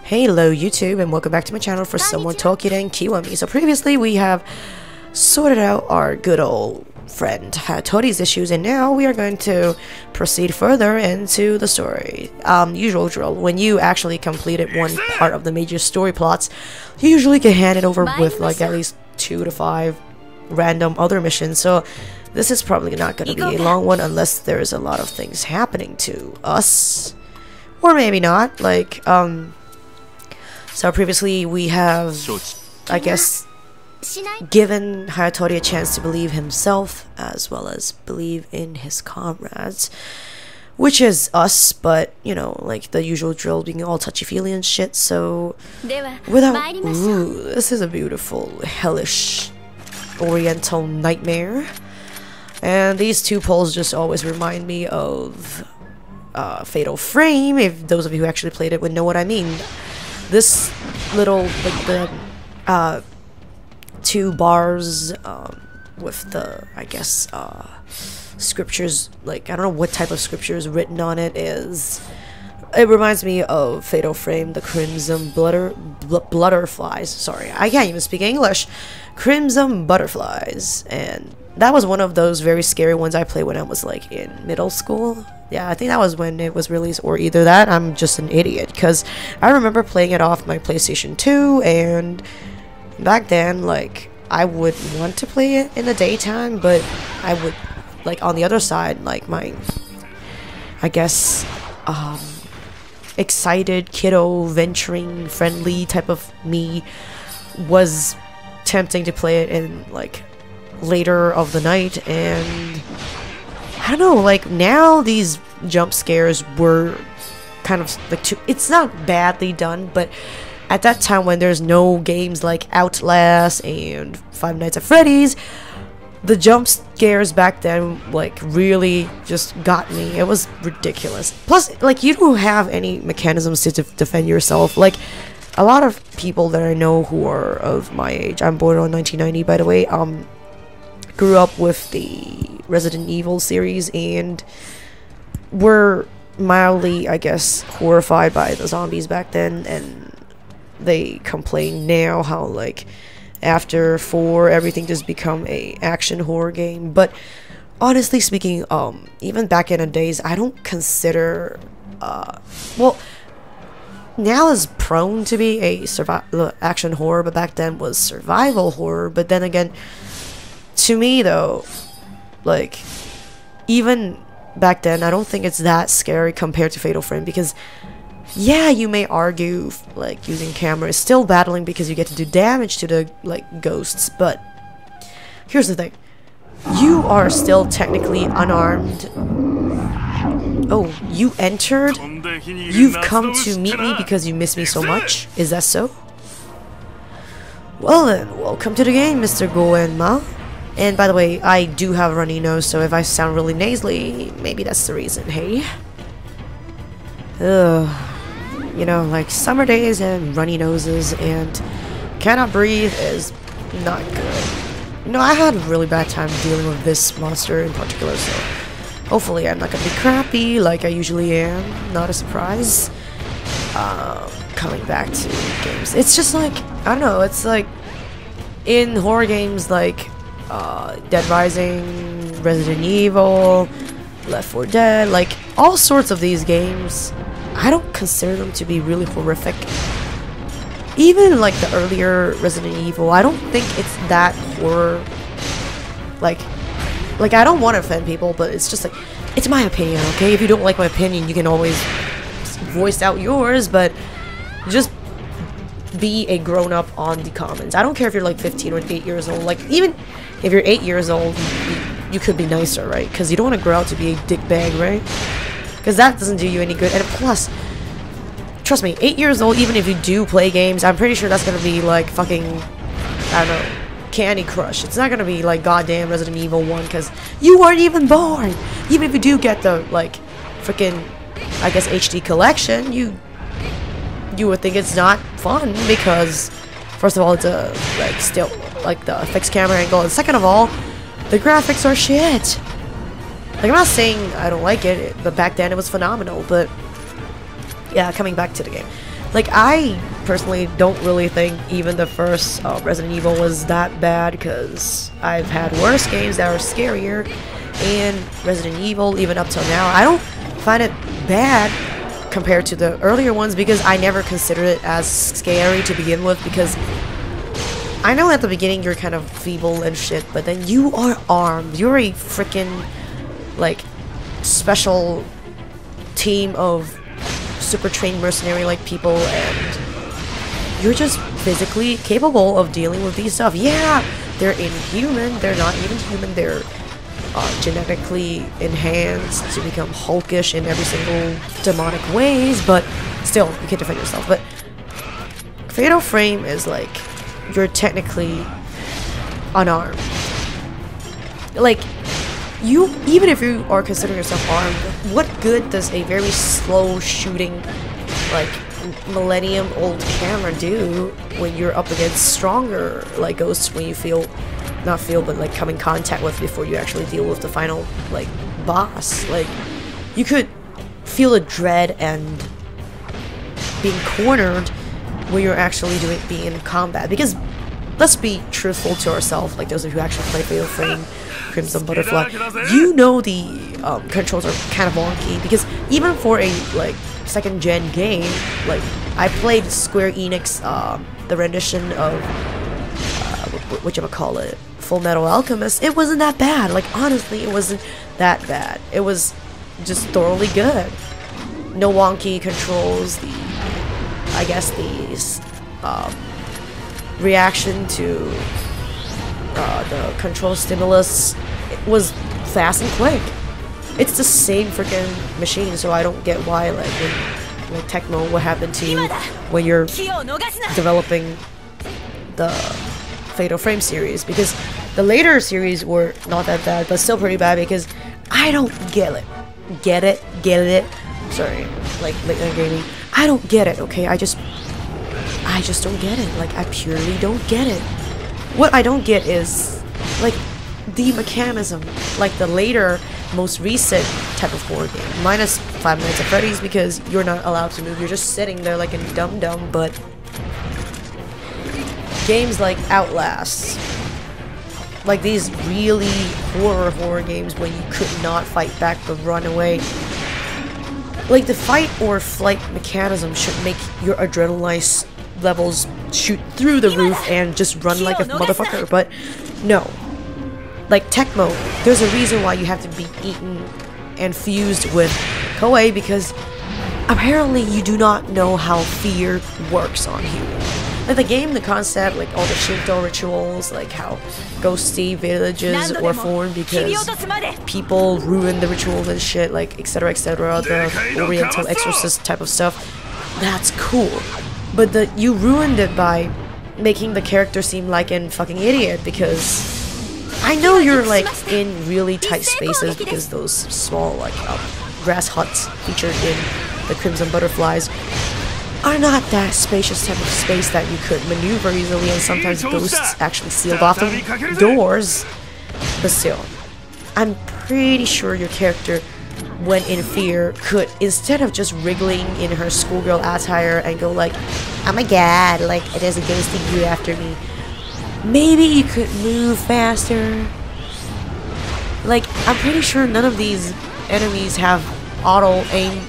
Hello YouTube and welcome back to my channel for someone Toukiden Kiwami. So previously we have sorted out our good old friend Tori's issues, and now we are going to proceed further into the story. Usual drill, when you actually completed one part of the major story plots, you usually get handed over with like at least 2 to 5 random other missions. So this is probably not going to be a long one unless there's a lot of things happening to us. Or maybe not, like, so previously we have, I guess, given Hayatori a chance to believe himself as well as believe in his comrades, which is us, but, you know, like the usual drill, being all touchy-feely and shit. So without, ooh, this is a beautiful, hellish, oriental nightmare, and these 2 poles just always remind me of Fatal Frame. If those of you who actually played it would know what I mean. This little, like the 2 bars with the, I guess, scriptures, like I don't know what type of scriptures written on it is. It reminds me of Fatal Frame, the Crimson Butterflies. Sorry, I can't even speak English. Crimson Butterflies, and that was one of those very scary ones I played when I was like in middle school. Yeah, I think that was when it was released, or either that, I'm just an idiot, because I remember playing it off my PlayStation 2, and back then, like, I would want to play it in the daytime, but I would, like, on the other side, like, my, I guess, excited, kiddo, venturing, friendly type of me was tempting to play it in, like, later of the night, and I don't know, like, now these jump scares were kind of like it's not badly done, but at that time when there's no games like Outlast and Five Nights at Freddy's, the jump scares back then like really just got me. It was ridiculous. Plus, like, you don't have any mechanisms to defend yourself. Like, a lot of people that I know who are of my age, I'm born on 1990 by the way, grew up with the Resident Evil series and were mildly, I guess, horrified by the zombies back then, and they complain now how, like, after 4 everything just become a action horror game. But honestly speaking, even back in the days, I don't consider well, now is prone to be a action horror, but back then was survival horror. But then again, to me though, like, even back then, I don't think it's that scary compared to Fatal Frame, because yeah, you may argue like using camera is still battling because you get to do damage to the, like, ghosts, but here's the thing, you are still technically unarmed. Oh, you entered? You've come to meet me because you miss me so much? Is that so? Well then, welcome to the game, Mr. Goenma. And by the way, I do have a runny nose, so if I sound really nasally, maybe that's the reason, hey? Ugh. You know, like, summer days and runny noses and cannot breathe is not good. You know, I had a really bad time dealing with this monster in particular, so hopefully I'm not gonna be crappy like I usually am. Not a surprise. Coming back to games. It's just like, I don't know, it's like, in horror games like Dead Rising, Resident Evil, Left 4 Dead, like all sorts of these games, I don't consider them to be really horrific. Even like the earlier Resident Evil, I don't think it's that horror. Like I don't want to offend people, but it's just like, it's my opinion, okay? If you don't like my opinion, you can always voice out yours, but just be a grown-up on the comments. I don't care if you're like 15 or 8 years old. Like, even if you're 8 years old, you could be nicer, right? Because you don't want to grow out to be a dickbag, right? Because that doesn't do you any good. And plus, trust me, 8 years old, even if you do play games, I'm pretty sure that's gonna be like fucking, I don't know, Candy Crush. It's not gonna be like goddamn Resident Evil 1, because you weren't even born. Even if you do get the, like, freaking, I guess, HD collection, you would think it's not fun, because first of all, it's a, like, still, like, the fixed camera angle, and second of all, the graphics are shit. Like, I'm not saying I don't like it, but back then it was phenomenal. But yeah, coming back to the game, Like, I personally don't really think even the first Resident Evil was that bad, because I've had worse games that are scarier, and Resident Evil, even up till now, I don't find it bad compared to the earlier ones, because I never considered it as scary to begin with, because I know at the beginning you're kind of feeble and shit, but then you are armed. You're a freaking, like, special team of super trained mercenary like people, and you're just physically capable of dealing with these stuff. Yeah, they're inhuman, they're not even human, they're genetically enhanced to become hulkish in every single demonic ways, but still, you can defend yourself. But Fatal Frame is like, you're technically unarmed. Like, you, even if you are considering yourself armed, what good does a very slow shooting, like, millennium old camera do when you're up against stronger, like, ghosts, when you feel, not feel, but like come in contact with before you actually deal with the final, like, boss? Like, you could feel the dread and being cornered when you're actually being in combat, because let's be truthful to ourselves, like those of you who actually play Fatal Frame, Crimson Butterfly, you know the controls are kind of wonky, because even for a, like, second gen game, like, I played Square Enix, the rendition of whatchamacallit, Full Metal Alchemist. It wasn't that bad. Like, honestly, it wasn't that bad. It was just thoroughly good. No wonky controls. The, I guess, the reaction to the control stimulus, it was fast and quick. It's the same freaking machine, so I don't get why, like, when, like, Tecmo, what happened to you when you're developing the Fatal Frame series, because the later series were not that bad, but still pretty bad, because I don't get it. Get it? Sorry, like, late night gaming. I don't get it, okay? I just don't get it. Like, I purely don't get it. What I don't get is, like, the mechanism, like the later, most recent type of horror game, minus Five Nights at Freddy's, because you're not allowed to move, you're just sitting there like a dum-dum. But games like Outlast, like these really horror games when you could not fight back but run away, like, the fight or flight mechanism should make your adrenaline levels shoot through the roof and just run like a motherfucker, but no. Like, Tecmo, there's a reason why you have to be eaten and fused with Koei, because apparently you do not know how fear works on humans. Like, the game, the concept, like all the Shinto rituals, like how ghosty villages were formed because people ruined the rituals and shit, like, etc, the Oriental exorcist type of stuff, that's cool. But you ruined it by making the character seem like an fucking idiot, because I know you're, like, in really tight spaces, because those small, like, grass huts featured in the Crimson Butterflies are not that spacious type of space that you could maneuver easily, and sometimes ghosts actually sealed off the doors. But still, I'm pretty sure your character, when in fear, could, instead of just wriggling in her schoolgirl attire and go like, oh my god, like, there's a ghosty you after me, maybe you could move faster. Like, I'm pretty sure none of these enemies have auto aim,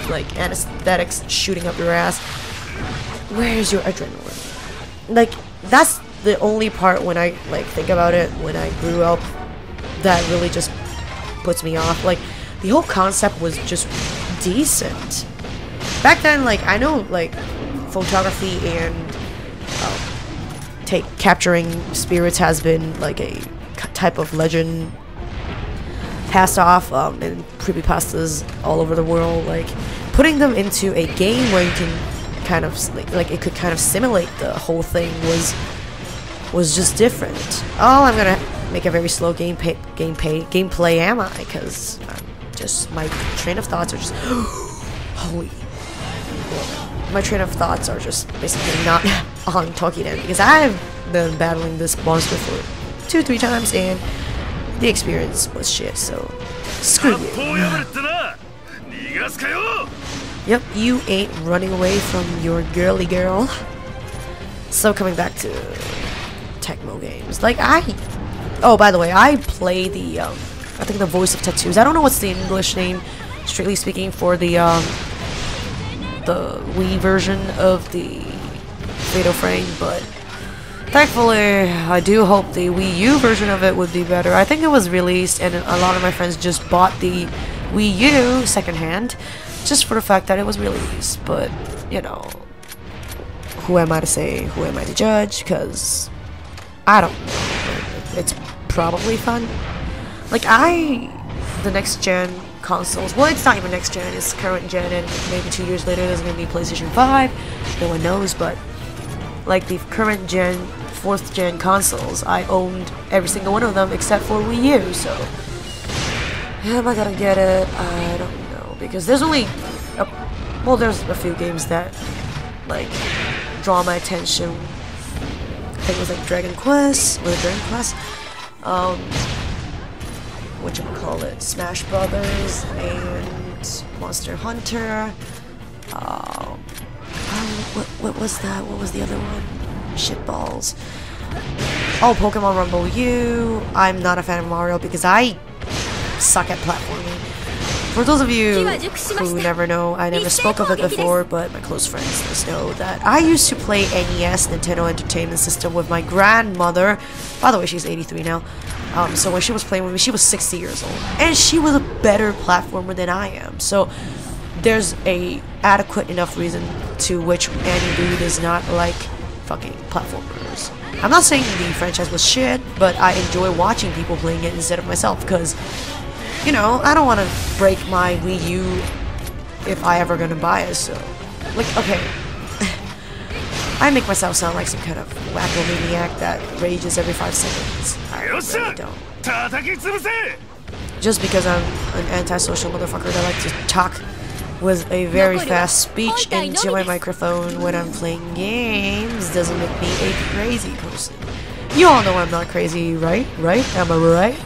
like, anesthetics shooting up your ass. Where's your adrenaline? Like, that's the only part when I, like, think about it when I grew up that really just puts me off. Like, the whole concept was just decent. Back then, like, I know, like, photography and capturing spirits has been, like, a type of legend passed off in creepypastas all over the world. Like, putting them into a game where you can kind of, like, it could kind of simulate the whole thing was just different. Oh, I'm gonna make a very slow gameplay, am I? Because just my train of thoughts are just holy. My train of thoughts are just basically not on Toukiden, because I've been battling this monster for 2-3 times and the experience was shit, so screw you. Yep, you ain't running away from your girly girl. So coming back to Tecmo games, like oh, by the way, I play the I think the Voice of Tattoos. I don't know what's the English name, strictly speaking, for the Wii version of the Fatal Frame, but thankfully, I do hope the Wii U version of it would be better. I think it was released, and a lot of my friends just bought the Wii U secondhand, just for the fact that it was released. But, you know, who am I to say, who am I to judge, because I don't know. It's probably fun. Like, the next gen consoles, well, it's not even next gen, it's current gen, and maybe 2 years later there's gonna be PlayStation 5, no one knows, but like the current gen, 4th gen consoles, I owned every single one of them except for Wii U, so am I gonna get it? I don't know, because there's only well, there's a few games that like draw my attention. I think it was like Dragon Quest, whatchamacallit, Smash Brothers, and Monster Hunter. What was that? What was the other one? Shitballs. Oh, Pokemon Rumble U. I'm not a fan of Mario because I suck at platforming. For those of you who never know, I never spoke of it before, but my close friends must know that I used to play NES, Nintendo Entertainment System, with my grandmother. By the way, she's 83 now. So when she was playing with me, she was 60 years old. And she was a better platformer than I am. So there's a adequate enough reason to which any dude does not like fucking platformers. I'm not saying the franchise was shit, but I enjoy watching people playing it instead of myself, because, you know, I don't want to break my Wii U if I ever gonna buy it, so, like, okay. I make myself sound like some kind of wacko maniac that rages every 5 seconds. I really don't. Just because I'm an antisocial motherfucker that likes to talk with a very fast speech into my microphone when I'm playing games doesn't make me a crazy person. You all know I'm not crazy, right? Right? Am I right?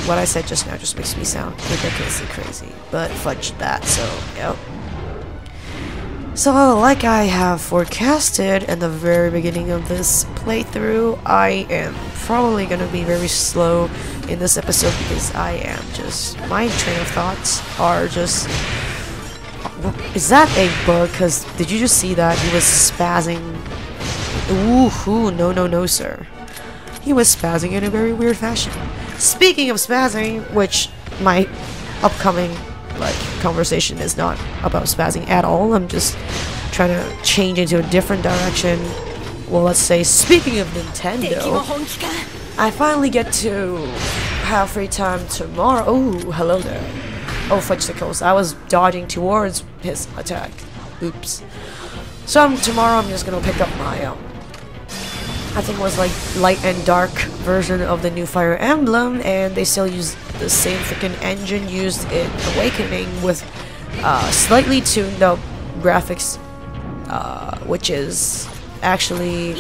What I said just now just makes me sound ridiculously crazy. But fudge that, so, yep. So, like I have forecasted in the very beginning of this playthrough, I am probably gonna be very slow in this episode because I am just, my train of thoughts are just, is that a bug? Because did you just see that? He was spazzing. Ooh, no, sir. He was spazzing in a very weird fashion. Speaking of spazzing, which my upcoming conversation is not about spazzing at all. I'm just trying to change into a different direction. Well, let's say, speaking of Nintendo, I finally get to have free time tomorrow. Oh, hello there. Oh, fudgesicles. I was dodging towards his attack. Oops. So tomorrow I'm just gonna pick up my I think it was like light and dark version of the new Fire Emblem, and they still use the same freaking engine used in Awakening with slightly tuned up graphics, which is actually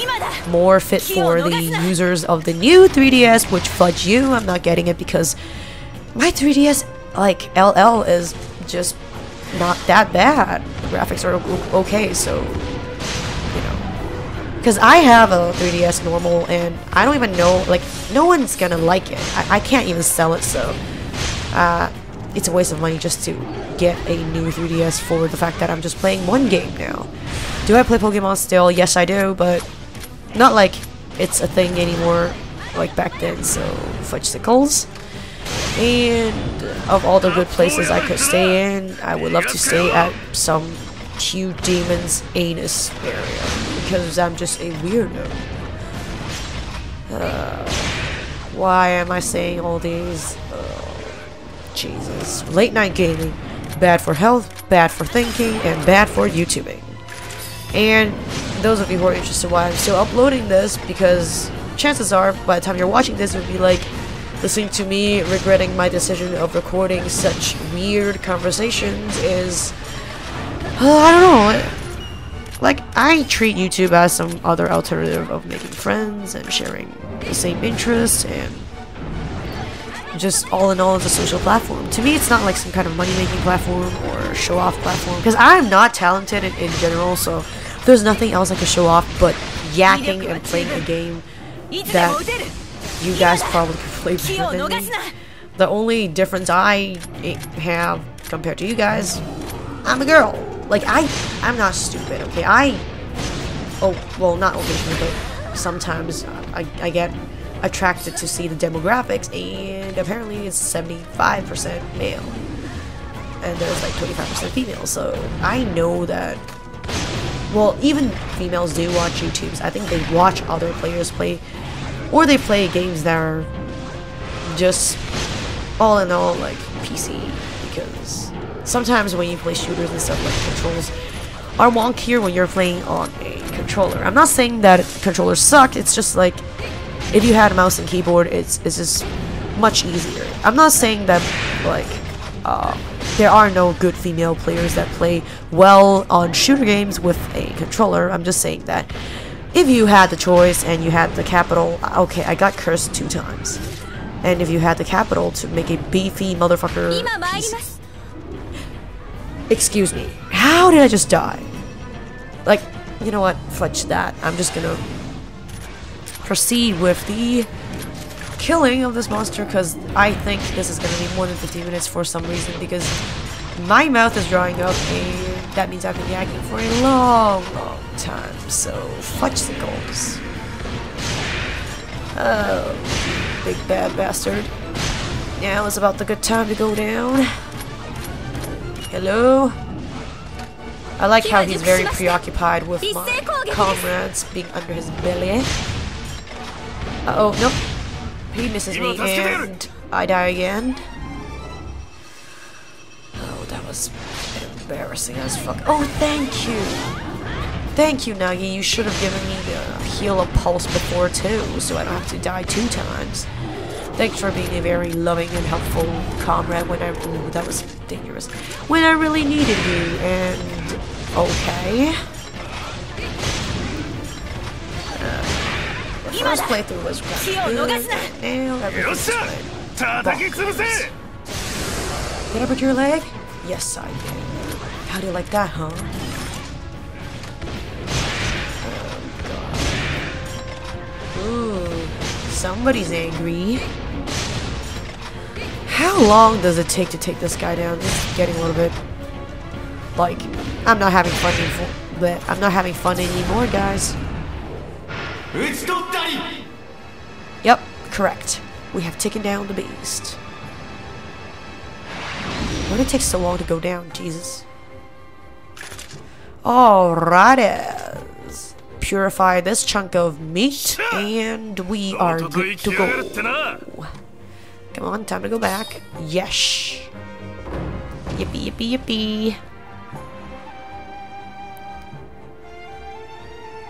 more fit for the users of the new 3DS, which fudge you, I'm not getting it because my 3DS, like LL, is just not that bad. The graphics are okay, so, you know. Because I have a 3DS normal, and I don't even know, like, no one's gonna like it. I can't even sell it, so it's a waste of money just to get a new 3DS for the fact that I'm just playing one game now. Do I play Pokemon still? Yes, I do, but not like it's a thing anymore like back then, so fudgesicles. And of all the good places I could stay in, I would love to stay at some huge demon's anus area, because I'm just a weirdo. Why am I saying all these? Jesus. Late night gaming. Bad for health, bad for thinking, and bad for YouTubing. And those of you who are interested why I'm still uploading this, because chances are by the time you're watching this, you'll be like listening to me regretting my decision of recording such weird conversations is, I don't know. Like, I treat YouTube as some other alternative of making friends and sharing the same interests, and just all in all, it's a social platform. To me, it's not like some kind of money-making platform or show-off platform, because I'm not talented in general, so there's nothing else I can show off but yakking and playing a game that you guys probably could play better than me. The only difference I have compared to you guys, I'm a girl. Like, I'm not stupid, okay? Oh, well, not occasionally, but sometimes I get attracted to see the demographics, and apparently it's 75% male, and there's like 25% female, so I know that, well, even females do watch YouTubes. I think they watch other players play, or they play games that are just all in all like PC, because sometimes when you play shooters and stuff, like controls are wonkier when you're playing on a controller. I'm not saying that controllers suck, it's just like if you had a mouse and keyboard, it's just much easier. I'm not saying that like there are no good female players that play well on shooter games with a controller. I'm just saying that if you had the choice and you had the capital, okay, I got cursed 2 times. And if you had the capital to make a beefy motherfucker PC. Excuse me, how did I just die? Like, you know what, fudge that. I'm just gonna proceed with the killing of this monster, because I think this is gonna be more than 15 minutes for some reason, because my mouth is drying up and that means I've been yakking for a long time, so fudge the goals. Oh, big bad bastard. Now is about the good time to go down. Hello? I like how he's very preoccupied with my comrades being under his belly. Uh-oh, nope. He misses me and I die again. Oh, that was embarrassing as fuck. Oh, thank you! Thank you, Nagi. You should have given me the heal a pulse before too, so I don't have to die 2 times. Thanks for being a very loving and helpful comrade when ooh, that was dangerous. When I really needed you, and okay. The first playthrough was quite good, and now everything's fine. Did I break your leg? Yes, I did. How do you like that, huh? Oh, God. Ooh, somebody's angry. How long does it take to take this guy down? This is getting a little bit like I'm not having fun anymore. But I'm not having fun anymore, guys. Yep, correct. We have taken down the beast. Why did it take so long to go down? Jesus. Alrighty. Purify this chunk of meat, and we are good to go. Come on, time to go back. Yes. Yippee, yippee, yippee.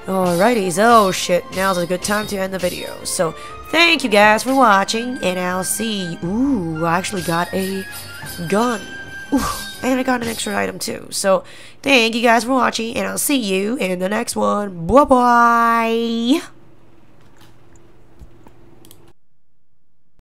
Alrighties, oh shit, now's a good time to end the video. So, thank you guys for watching, and I'll see you. Ooh, I actually got a gun. Ooh, and I got an extra item too. So, thank you guys for watching, and I'll see you in the next one. Bye-bye!